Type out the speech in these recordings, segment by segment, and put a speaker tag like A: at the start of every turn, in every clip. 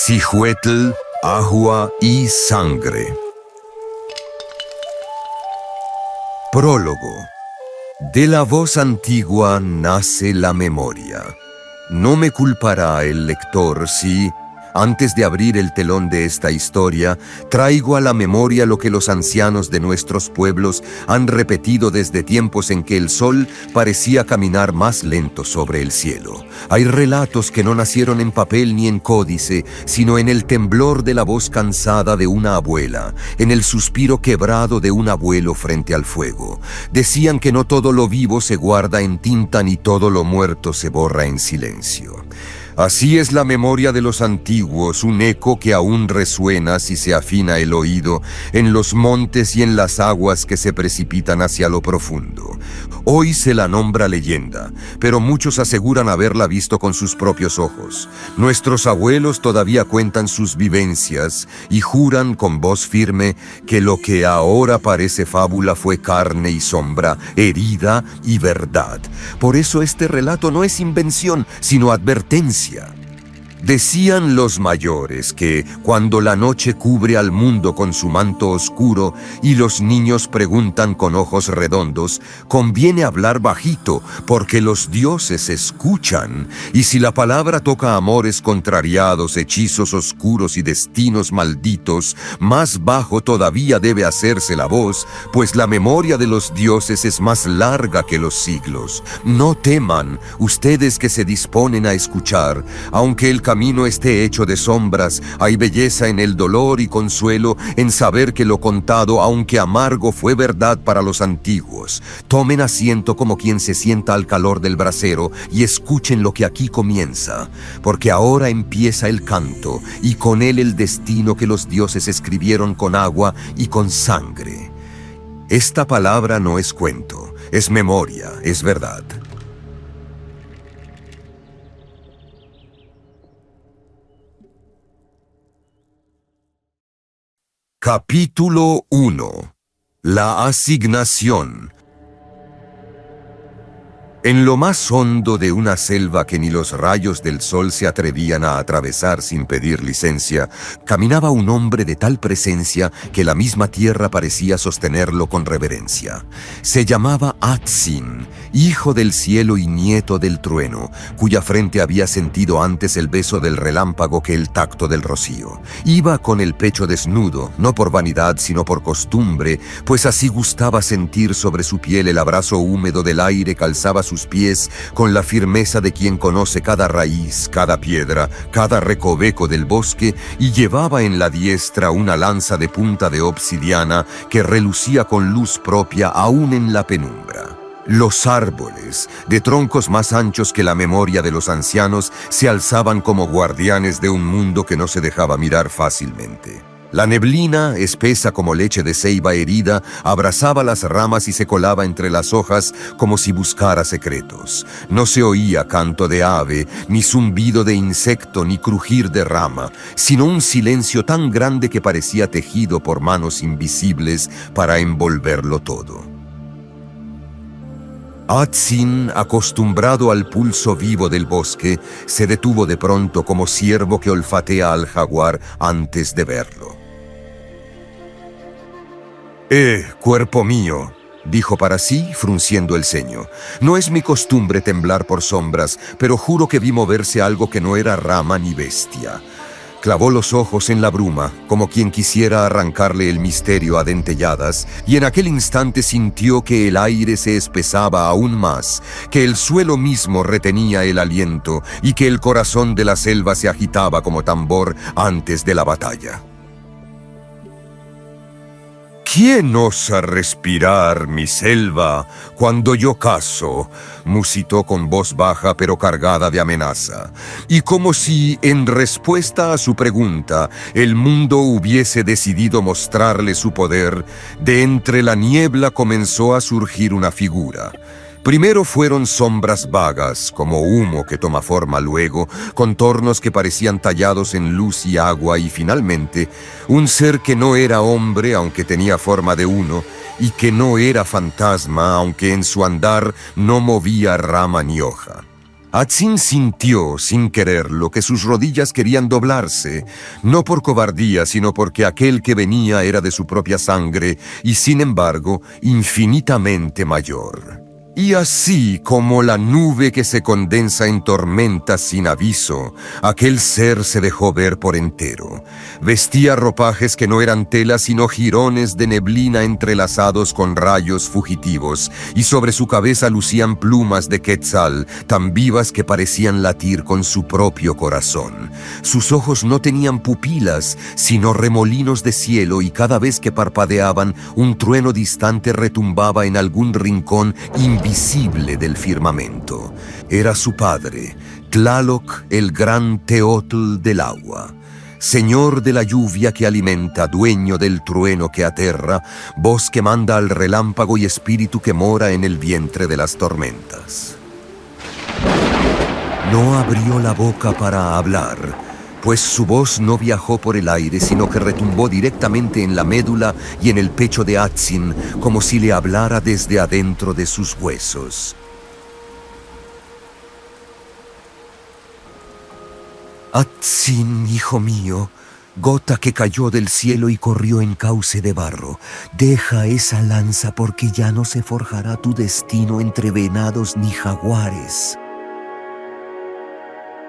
A: Xihuetl, agua y sangre. Prólogo. De la voz antigua nace la memoria. No me culpará el lector si, antes de abrir el telón de esta historia, traigo a la memoria lo que los ancianos de nuestros pueblos han repetido desde tiempos en que el sol parecía caminar más lento sobre el cielo. Hay relatos que no nacieron en papel ni en códice, sino en el temblor de la voz cansada de una abuela, en el suspiro quebrado de un abuelo frente al fuego. Decían que no todo lo vivo se guarda en tinta ni todo lo muerto se borra en silencio. Así es la memoria de los antiguos, un eco que aún resuena si se afina el oído en los montes y en las aguas que se precipitan hacia lo profundo. Hoy se la nombra leyenda, pero muchos aseguran haberla visto con sus propios ojos. Nuestros abuelos todavía cuentan sus vivencias y juran con voz firme que lo que ahora parece fábula fue carne y sombra, herida y verdad. Por eso este relato no es invención, sino advertencia. Decían los mayores que, cuando la noche cubre al mundo con su manto oscuro y los niños preguntan con ojos redondos, conviene hablar bajito, porque los dioses escuchan, y si la palabra toca amores contrariados, hechizos oscuros y destinos malditos, más bajo todavía debe hacerse la voz, pues la memoria de los dioses es más larga que los siglos. No teman, ustedes que se disponen a escuchar, aunque el camino esté hecho de sombras, hay belleza en el dolor y consuelo en saber que lo contado, aunque amargo, fue verdad para los antiguos. Tomen asiento como quien se sienta al calor del brasero y escuchen lo que aquí comienza, porque ahora empieza el canto y con él el destino que los dioses escribieron con agua y con sangre. Esta palabra no es cuento, es memoria, es verdad. Capítulo 1. La asignación. En lo más hondo de una selva que ni los rayos del sol se atrevían a atravesar sin pedir licencia, caminaba un hombre de tal presencia que la misma tierra parecía sostenerlo con reverencia. Se llamaba Atzin, hijo del cielo y nieto del trueno, cuya frente había sentido antes el beso del relámpago que el tacto del rocío. Iba con el pecho desnudo, no por vanidad sino por costumbre, pues así gustaba sentir sobre su piel el abrazo húmedo del aire, calzaba sus pies con la firmeza de quien conoce cada raíz, cada piedra, cada recoveco del bosque, y llevaba en la diestra una lanza de punta de obsidiana que relucía con luz propia aún en la penumbra. Los árboles, de troncos más anchos que la memoria de los ancianos, se alzaban como guardianes de un mundo que no se dejaba mirar fácilmente. La neblina, espesa como leche de ceiba herida, abrazaba las ramas y se colaba entre las hojas como si buscara secretos. No se oía canto de ave, ni zumbido de insecto, ni crujir de rama, sino un silencio tan grande que parecía tejido por manos invisibles para envolverlo todo. Atzin, acostumbrado al pulso vivo del bosque, se detuvo de pronto como ciervo que olfatea al jaguar antes de verlo. Cuerpo mío», dijo para sí, frunciendo el ceño. «No es mi costumbre temblar por sombras, pero juro que vi moverse algo que no era rama ni bestia». Clavó los ojos en la bruma, como quien quisiera arrancarle el misterio a dentelladas, y en aquel instante sintió que el aire se espesaba aún más, que el suelo mismo retenía el aliento, y que el corazón de la selva se agitaba como tambor antes de la batalla. «¿Quién osa respirar mi selva cuando yo cazo?», musitó con voz baja pero cargada de amenaza. Y como si, en respuesta a su pregunta, el mundo hubiese decidido mostrarle su poder, de entre la niebla comenzó a surgir una figura. Primero fueron sombras vagas, como humo que toma forma luego, contornos que parecían tallados en luz y agua, y finalmente, un ser que no era hombre, aunque tenía forma de uno, y que no era fantasma, aunque en su andar no movía rama ni hoja. Atzin sintió, sin quererlo, que sus rodillas querían doblarse, no por cobardía, sino porque aquel que venía era de su propia sangre y, sin embargo, infinitamente mayor. Y así como la nube que se condensa en tormentas sin aviso, aquel ser se dejó ver por entero. Vestía ropajes que no eran telas sino jirones de neblina entrelazados con rayos fugitivos, y sobre su cabeza lucían plumas de quetzal, tan vivas que parecían latir con su propio corazón. Sus ojos no tenían pupilas, sino remolinos de cielo, y cada vez que parpadeaban, un trueno distante retumbaba en algún rincón invisible del firmamento. Era su padre, Tlaloc, el gran Teotl del agua. Señor de la lluvia que alimenta, dueño del trueno que aterra, voz que manda al relámpago y espíritu que mora en el vientre de las tormentas. No abrió la boca para hablar, pues su voz no viajó por el aire, sino que retumbó directamente en la médula y en el pecho de Atzin, como si le hablara desde adentro de sus huesos. Atzin, hijo mío, gota que cayó del cielo y corrió en cauce de barro, deja esa lanza porque ya no se forjará tu destino entre venados ni jaguares.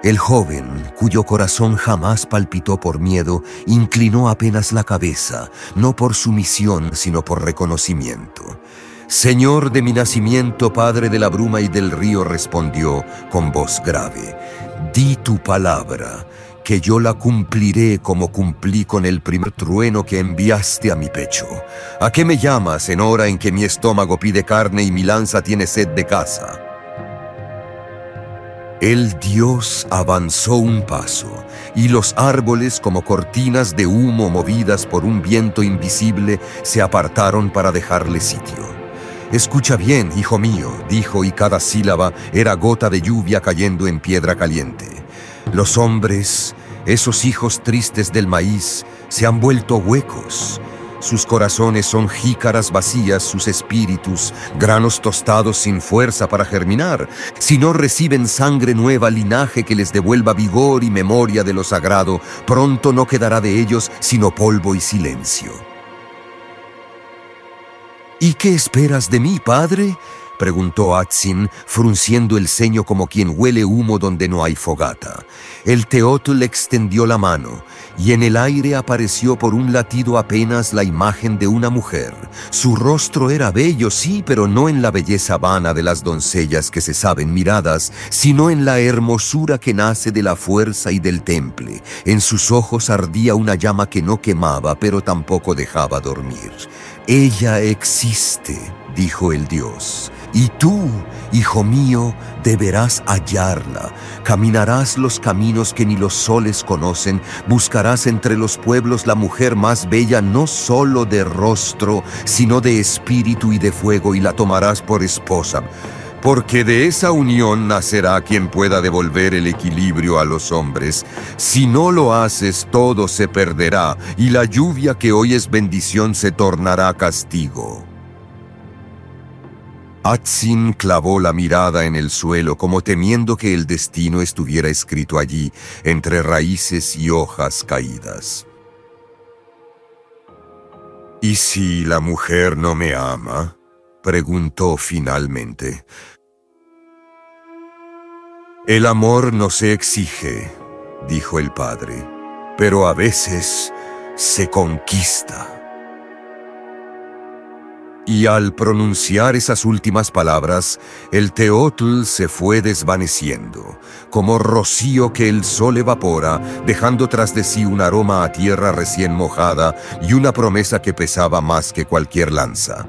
A: El joven, cuyo corazón jamás palpitó por miedo, inclinó apenas la cabeza, no por sumisión, sino por reconocimiento. Señor de mi nacimiento, padre de la bruma y del río, respondió con voz grave, di tu palabra, que yo la cumpliré como cumplí con el primer trueno que enviaste a mi pecho. ¿A qué me llamas en hora en que mi estómago pide carne y mi lanza tiene sed de caza? El dios avanzó un paso, y los árboles, como cortinas de humo movidas por un viento invisible, se apartaron para dejarle sitio. Escucha bien, hijo mío, dijo, y cada sílaba era gota de lluvia cayendo en piedra caliente. Los hombres, esos hijos tristes del maíz, se han vuelto huecos. Sus corazones son jícaras vacías, sus espíritus, granos tostados sin fuerza para germinar. Si no reciben sangre nueva, linaje que les devuelva vigor y memoria de lo sagrado, pronto no quedará de ellos sino polvo y silencio. ¿Y qué esperas de mí, padre?, preguntó Atzin, frunciendo el ceño como quien huele humo donde no hay fogata. El Teotl extendió la mano, y en el aire apareció por un latido apenas la imagen de una mujer. Su rostro era bello, sí, pero no en la belleza vana de las doncellas que se saben miradas, sino en la hermosura que nace de la fuerza y del temple. En sus ojos ardía una llama que no quemaba, pero tampoco dejaba dormir. Ella existe, dijo el dios. Y tú, hijo mío, deberás hallarla. Caminarás los caminos que ni los soles conocen, buscarás entre los pueblos la mujer más bella, no solo de rostro, sino de espíritu y de fuego, y la tomarás por esposa. Porque de esa unión nacerá quien pueda devolver el equilibrio a los hombres. Si no lo haces, todo se perderá, y la lluvia que hoy es bendición se tornará castigo. Atzin clavó la mirada en el suelo como temiendo que el destino estuviera escrito allí, entre raíces y hojas caídas. ¿Y si la mujer no me ama?, preguntó finalmente. El amor no se exige, dijo el padre, pero a veces se conquista. Y al pronunciar esas últimas palabras, el Teotl se fue desvaneciendo, como rocío que el sol evapora, dejando tras de sí un aroma a tierra recién mojada y una promesa que pesaba más que cualquier lanza.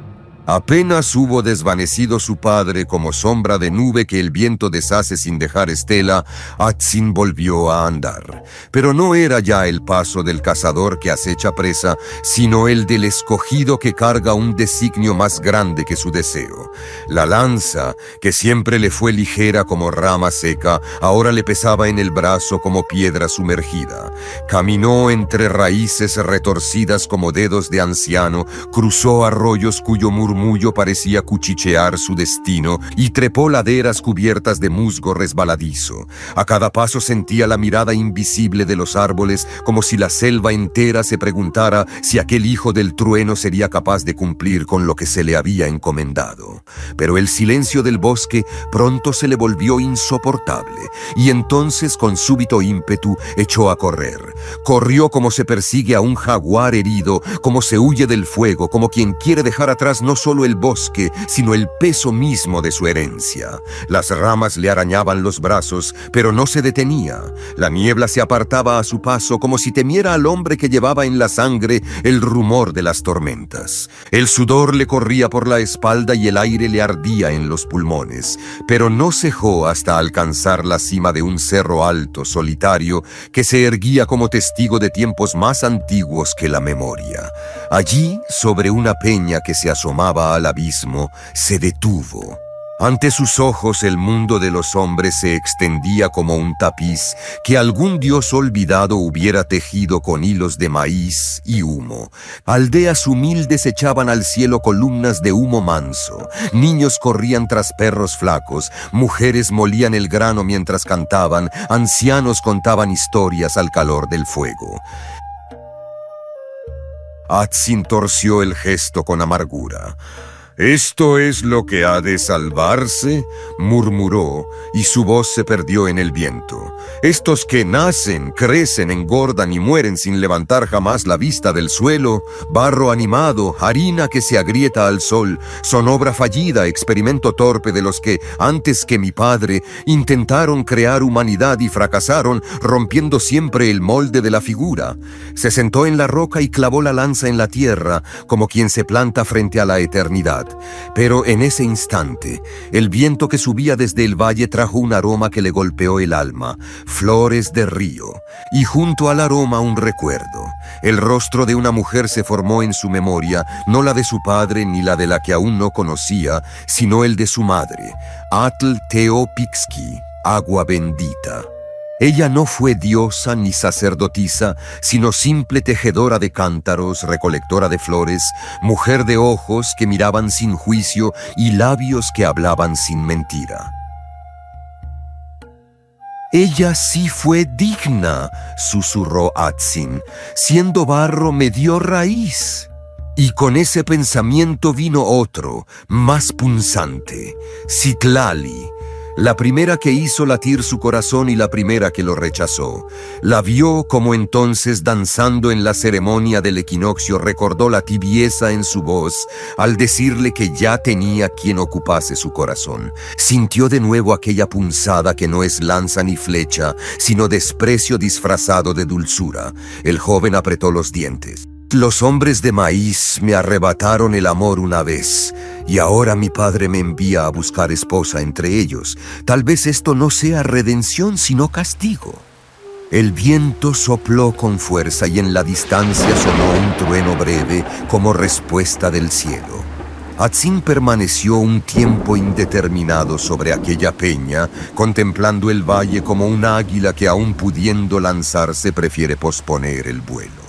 A: Apenas hubo desvanecido su padre como sombra de nube que el viento deshace sin dejar estela, Atzin volvió a andar. Pero no era ya el paso del cazador que acecha presa, sino el del escogido que carga un designio más grande que su deseo. La lanza, que siempre le fue ligera como rama seca, ahora le pesaba en el brazo como piedra sumergida. Caminó entre raíces retorcidas como dedos de anciano, cruzó arroyos cuyo murmullo murmullo parecía cuchichear su destino y trepó laderas cubiertas de musgo resbaladizo. A cada paso sentía la mirada invisible de los árboles, como si la selva entera se preguntara si aquel hijo del trueno sería capaz de cumplir con lo que se le había encomendado. Pero el silencio del bosque pronto se le volvió insoportable, y entonces con súbito ímpetu echó a correr. Corrió como se persigue a un jaguar herido, como se huye del fuego, como quien quiere dejar atrás no solo el bosque, sino el peso mismo de su herencia. Las ramas le arañaban los brazos, pero no se detenía. La niebla se apartaba a su paso, como si temiera al hombre que llevaba en la sangre el rumor de las tormentas. El sudor le corría por la espalda y el aire le ardía en los pulmones, pero no cejó hasta alcanzar la cima de un cerro alto, solitario, que se erguía como testigo de tiempos más antiguos que la memoria. Allí, sobre una peña que se asomaba al abismo, se detuvo. Ante sus ojos el mundo de los hombres se extendía como un tapiz que algún dios olvidado hubiera tejido con hilos de maíz y humo. Aldeas humildes echaban al cielo columnas de humo manso. Niños corrían tras perros flacos, mujeres molían el grano mientras cantaban, ancianos contaban historias al calor del fuego. Atsin torció el gesto con amargura. «¿Esto es lo que ha de salvarse?», murmuró, y su voz se perdió en el viento. «Estos que nacen, crecen, engordan y mueren sin levantar jamás la vista del suelo, barro animado, harina que se agrieta al sol, son obra fallida, experimento torpe de los que, antes que mi padre, intentaron crear humanidad y fracasaron, rompiendo siempre el molde de la figura». Se sentó en la roca y clavó la lanza en la tierra, como quien se planta frente a la eternidad. Pero en ese instante, el viento que subía desde el valle trajo un aroma que le golpeó el alma, flores de río, y junto al aroma un recuerdo. El rostro de una mujer se formó en su memoria, no la de su padre ni la de la que aún no conocía, sino el de su madre, Atl Teopixki, agua bendita. Ella no fue diosa ni sacerdotisa, sino simple tejedora de cántaros, recolectora de flores, mujer de ojos que miraban sin juicio y labios que hablaban sin mentira. «Ella sí fue digna», susurró Atsin. «Siendo barro me dio raíz». Y con ese pensamiento vino otro, más punzante, Citlali, la primera que hizo latir su corazón y la primera que lo rechazó. La vio como entonces danzando en la ceremonia del equinoccio, recordó la tibieza en su voz al decirle que ya tenía quien ocupase su corazón. Sintió de nuevo aquella punzada que no es lanza ni flecha, sino desprecio disfrazado de dulzura. El joven apretó los dientes. «Los hombres de maíz me arrebataron el amor una vez, y ahora mi padre me envía a buscar esposa entre ellos. Tal vez esto no sea redención, sino castigo». El viento sopló con fuerza y en la distancia sonó un trueno breve como respuesta del cielo. Atsin permaneció un tiempo indeterminado sobre aquella peña, contemplando el valle como un águila que aún pudiendo lanzarse prefiere posponer el vuelo.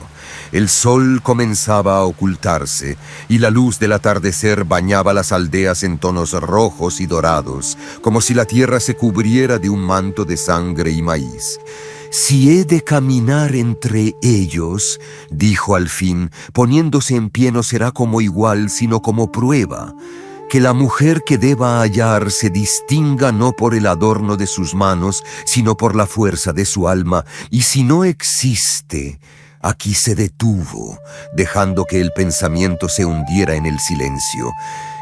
A: El sol comenzaba a ocultarse y la luz del atardecer bañaba las aldeas en tonos rojos y dorados, como si la tierra se cubriera de un manto de sangre y maíz. «Si he de caminar entre ellos», dijo al fin, poniéndose en pie, «no será como igual, sino como prueba. Que la mujer que deba hallar se distinga no por el adorno de sus manos, sino por la fuerza de su alma, y si no existe». Aquí se detuvo, dejando que el pensamiento se hundiera en el silencio.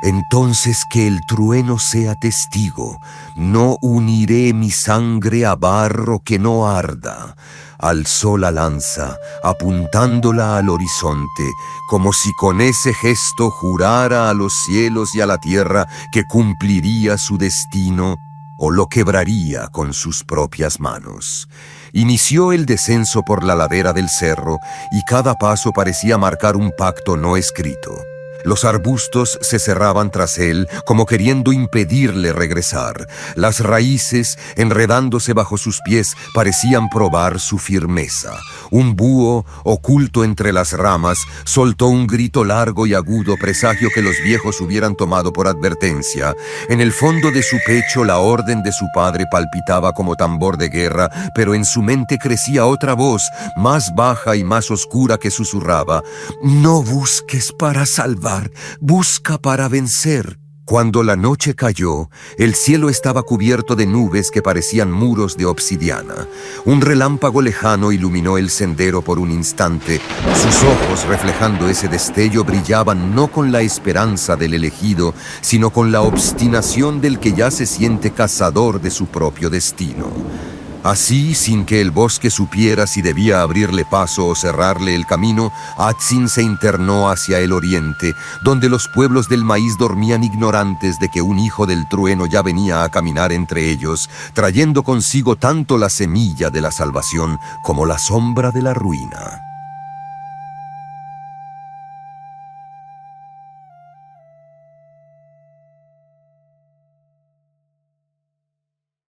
A: «Entonces que el trueno sea testigo. No uniré mi sangre a barro que no arda». Alzó la lanza, apuntándola al horizonte, como si con ese gesto jurara a los cielos y a la tierra que cumpliría su destino o lo quebraría con sus propias manos. Inició el descenso por la ladera del cerro y cada paso parecía marcar un pacto no escrito. Los arbustos se cerraban tras él, como queriendo impedirle regresar. Las raíces, enredándose bajo sus pies, parecían probar su firmeza. Un búho, oculto entre las ramas, soltó un grito largo y agudo, presagio que los viejos hubieran tomado por advertencia. En el fondo de su pecho la orden de su padre palpitaba como tambor de guerra, pero en su mente crecía otra voz, más baja y más oscura, que susurraba: «No busques para salvar, busca para vencer». Cuando la noche cayó, el cielo estaba cubierto de nubes que parecían muros de obsidiana. Un relámpago lejano iluminó el sendero por un instante. Sus ojos, reflejando ese destello, brillaban no con la esperanza del elegido, sino con la obstinación del que ya se siente cazador de su propio destino. Así, sin que el bosque supiera si debía abrirle paso o cerrarle el camino, Atsin se internó hacia el oriente, donde los pueblos del maíz dormían ignorantes de que un hijo del trueno ya venía a caminar entre ellos, trayendo consigo tanto la semilla de la salvación como la sombra de la ruina.